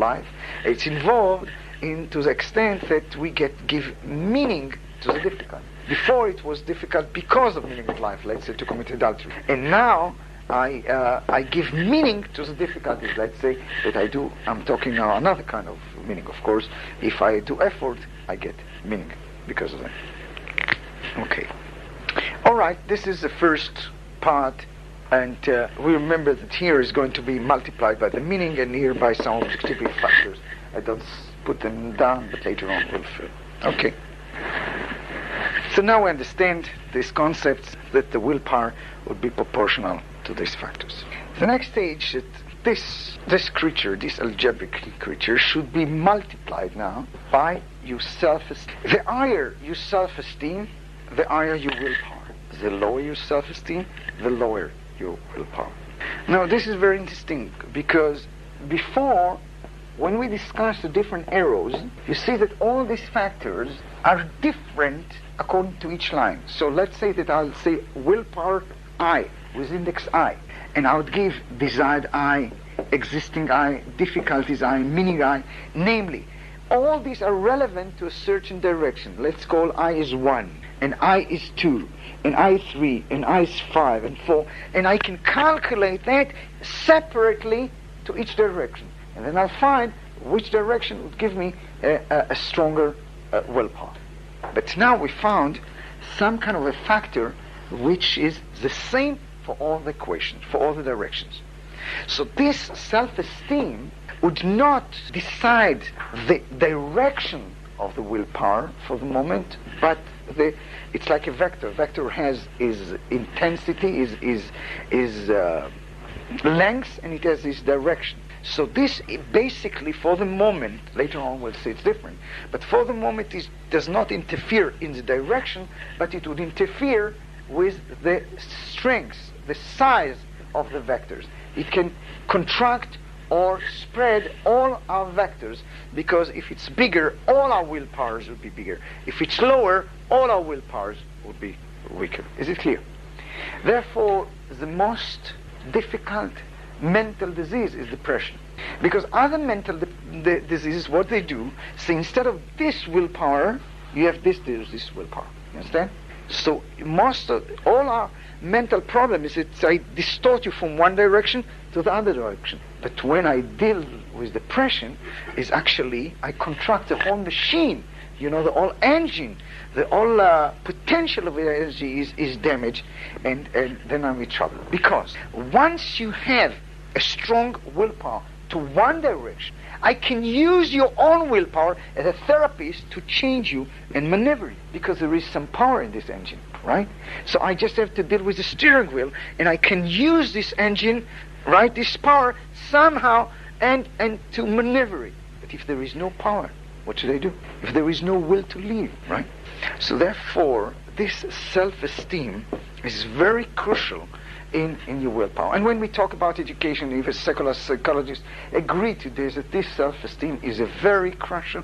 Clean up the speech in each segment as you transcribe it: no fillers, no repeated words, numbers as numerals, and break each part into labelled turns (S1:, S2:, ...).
S1: life. It's involved to the extent that we give meaning to the difficulty. Before it was difficult because of meaning of life, let's say to commit adultery. And now I give meaning to the difficulties. Let's say that I'm talking now another kind of meaning. Of course, if I do effort, I get meaning because of that. Okay. All right, this is the first part, and we remember that here is going to be multiplied by the meaning and here by some objective factors. I don't put them down, but later on we'll fill. Okay. So now we understand this concept that the willpower would be proportional to these factors. The next stage, that this creature, this algebraic creature, should be multiplied now by your self-esteem. The higher your self-esteem, the higher your willpower. The lower your self-esteem, the lower your willpower. Now this is very interesting because before, when we discuss the different arrows, you see that all these factors are different according to each line. So let's say that I'll say willpower I with index I, and I would give desired I, existing I, difficulties I, meaning I. Namely, all these are relevant to a certain direction. Let's call I is 1, and I is 2, and I is 3, and I is 5, and 4, and I can calculate that separately to each direction. And then I'll find which direction would give me a stronger willpower. But now we found some kind of a factor which is the same for all the equations, for all the directions. So this self-esteem would not decide the direction of the willpower for the moment, but it's like a vector. Vector has is intensity, is length, and it has this direction. So this basically, for the moment, later on we'll say it's different, but for the moment it does not interfere in the direction, but it would interfere with the strength, the size of the vectors. It can contract or spread all our vectors, because if it's bigger, all our willpowers would be bigger. If it's lower, all our willpowers would be weaker. Is it clear? Therefore, the most difficult mental disease is depression. Because other mental diseases, what they do, say instead of this willpower, you have this willpower. You understand? So all our mental problem is that I distort you from one direction to the other direction. But when I deal with depression, is actually I contract the whole machine. The whole engine, the whole potential of energy is damaged, and then I'm in trouble. Because once you have a strong willpower to one direction, I can use your own willpower as a therapist to change you and maneuver you, because there is some power in this engine, right? So I just have to deal with the steering wheel, and I can use this engine, right, this power somehow and to maneuver it. But if there is no power, what should I do? If there is no will to live, right? So therefore, this self-esteem is very crucial in your willpower. And when we talk about education, even secular psychologists agree to this, that this self-esteem is a very crucial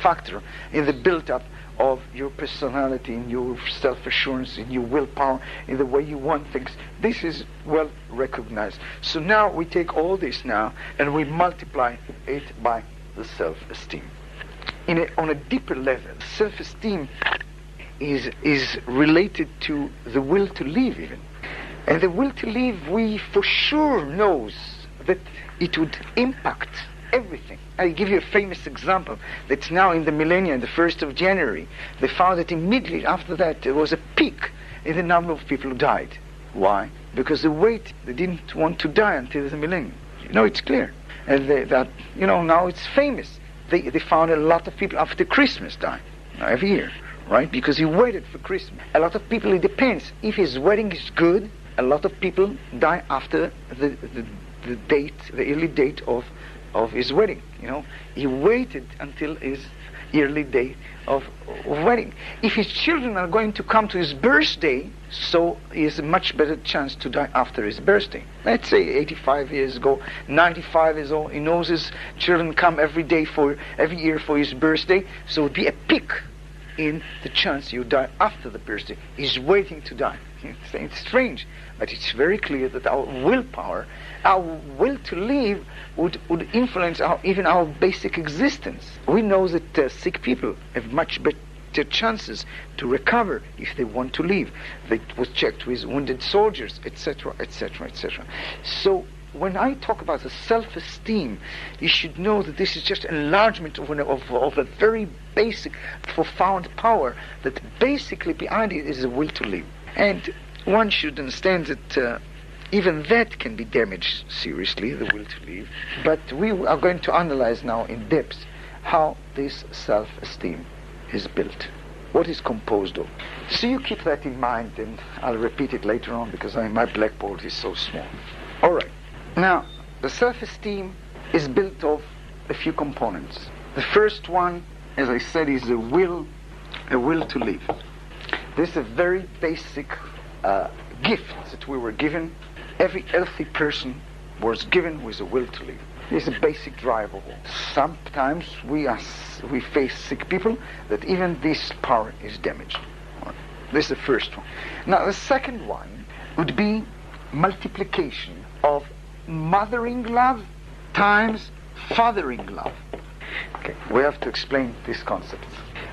S1: factor in the build-up of your personality, in your self-assurance, in your willpower, in the way you want things. This is well recognized. So now we take all this now and we multiply it by the self-esteem. On a deeper level, self-esteem is related to the will to live even. And the will to live, we for sure knows that it would impact everything. I'll give you a famous example. That's now in the millennium, the 1st of January. They found that immediately after that there was a peak in the number of people who died. Why? Because they didn't want to die until the millennium. It's clear. And now it's famous. They found a lot of people after Christmas die, every year, right? Because he waited for Christmas. A lot of people, it depends. If his wedding is good, a lot of people die after the early date of his wedding. He waited until his yearly day of wedding. If his children are going to come to his birthday, so he has a much better chance to die after his birthday. Let's say 85 years ago, 95 years old, he knows his children come every year for his birthday, so it would be a peak in the chance you die after the birthday. He's waiting to die. It's strange, but it's very clear that our willpower, our will to live, would influence even our basic existence. We know that sick people have much better chances to recover if they want to live. That was checked with wounded soldiers, etc., etc., etc. So when I talk about the self-esteem, you should know that this is just enlargement of a very basic, profound power that basically behind it is a will to live. And one should understand that even that can be damaged seriously, the will to live. But we are going to analyze now in depth how this self-esteem is built, what is composed of. So you keep that in mind, and I'll repeat it later on because my blackboard is so small. All right. Now, the self-esteem is built of a few components. The first one, as I said, is a will to live. This is a very basic gift that we were given. Every healthy person was given with a will to live. This is a basic drive of all. Sometimes we face sick people that even this power is damaged. This is the first one. Now, the second one would be multiplication of mothering love times fathering love. Okay, we have to explain this concept.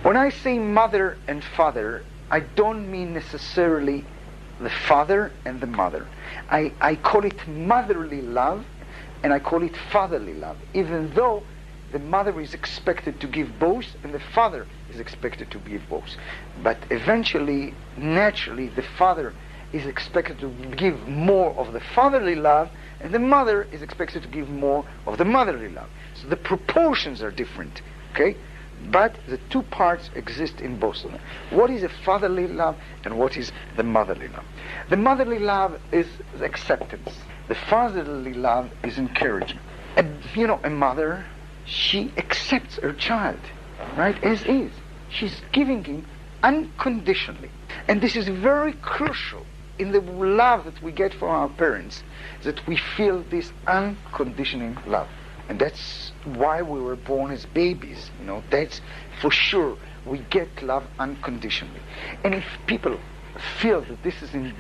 S1: When I say mother and father, I don't mean necessarily the father and the mother. I call it motherly love and I call it fatherly love, even though the mother is expected to give both and the father is expected to give both. But eventually, naturally, the father is expected to give more of the fatherly love and the mother is expected to give more of the motherly love. So the proportions are different, okay? But the two parts exist in both of them. What is a fatherly love and what is the motherly love? The motherly love is acceptance. The fatherly love is encouragement. And a mother, she accepts her child, right, as is. She's giving him unconditionally. And this is very crucial in the love that we get from our parents, that we feel this unconditioning love. And that's why we were born as babies. That's for sure. We get love unconditionally. And if people feel that this is in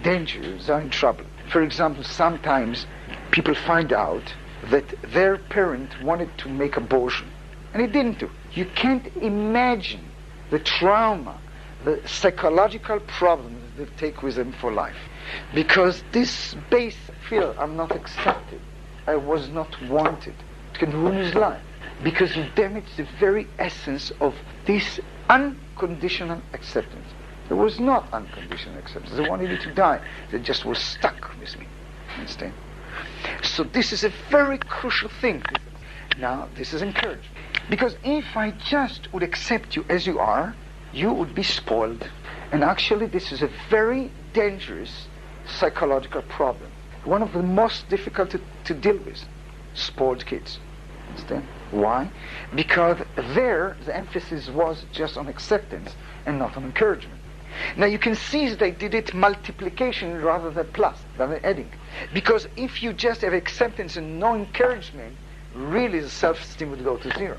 S1: danger, they're in trouble. For example, sometimes people find out that their parent wanted to make abortion, and he didn't do. You can't imagine the trauma, the psychological problems they take with them for life. Because this base feel, I'm not accepted, I was not wanted, it can ruin his life. Because you damage the very essence of this unconditional acceptance. There was not unconditional acceptance. They wanted me to die. They just were stuck with me. Understand? So this is a very crucial thing. Now, this is encouragement. Because if I just would accept you as you are, you would be spoiled. And actually, this is a very dangerous psychological problem. One of the most difficult to deal with. Spoiled kids. Understand? Why? Because there, the emphasis was just on acceptance and not on encouragement. Now you can see that I did it multiplication rather than plus, rather than adding. Because if you just have acceptance and no encouragement, really the self-esteem would go to zero.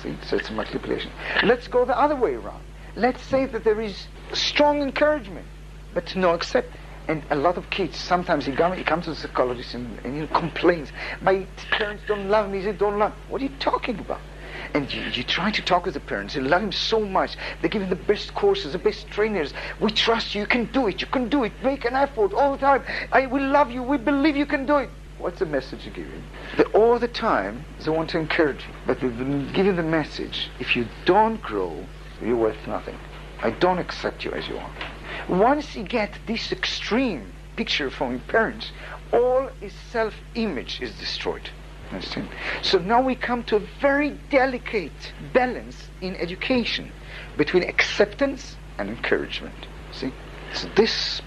S1: See? So it's a multiplication. Let's go the other way around. Let's say that there is strong encouragement, but no acceptance. And a lot of kids, sometimes he comes to the psychologist and he complains, my parents don't love me, they don't love me. What are you talking about? And you try to talk with the parents, they love him so much, they give him the best courses, the best trainers, we trust you, you can do it, make an effort all the time, we love you, we believe you can do it. What's the message you give him? All the time, they want to encourage you, but they give him the message, if you don't grow, you're worth nothing. I don't accept you as you are. Once he gets this extreme picture from his parents, all his self-image is destroyed. Understand? So now we come to a very delicate balance in education between acceptance and encouragement. See? So this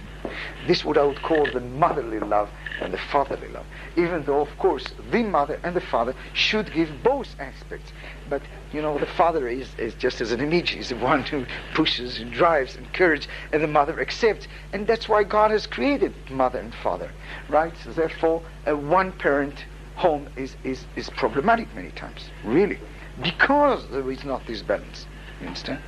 S1: what I would call the motherly love and the fatherly love. Even though, of course, the mother and the father should give both aspects. But, the father is just as an image. He's the one who pushes and drives, encourages, and the mother accepts. And that's why God has created mother and father. Right? So therefore, a one-parent home is problematic many times. Really. Because there is not this balance. You understand?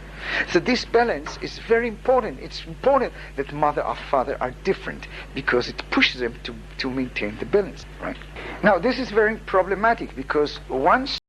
S1: So this balance is very important. It's important that mother or father are different because it pushes them to maintain the balance, right? Now this is very problematic because once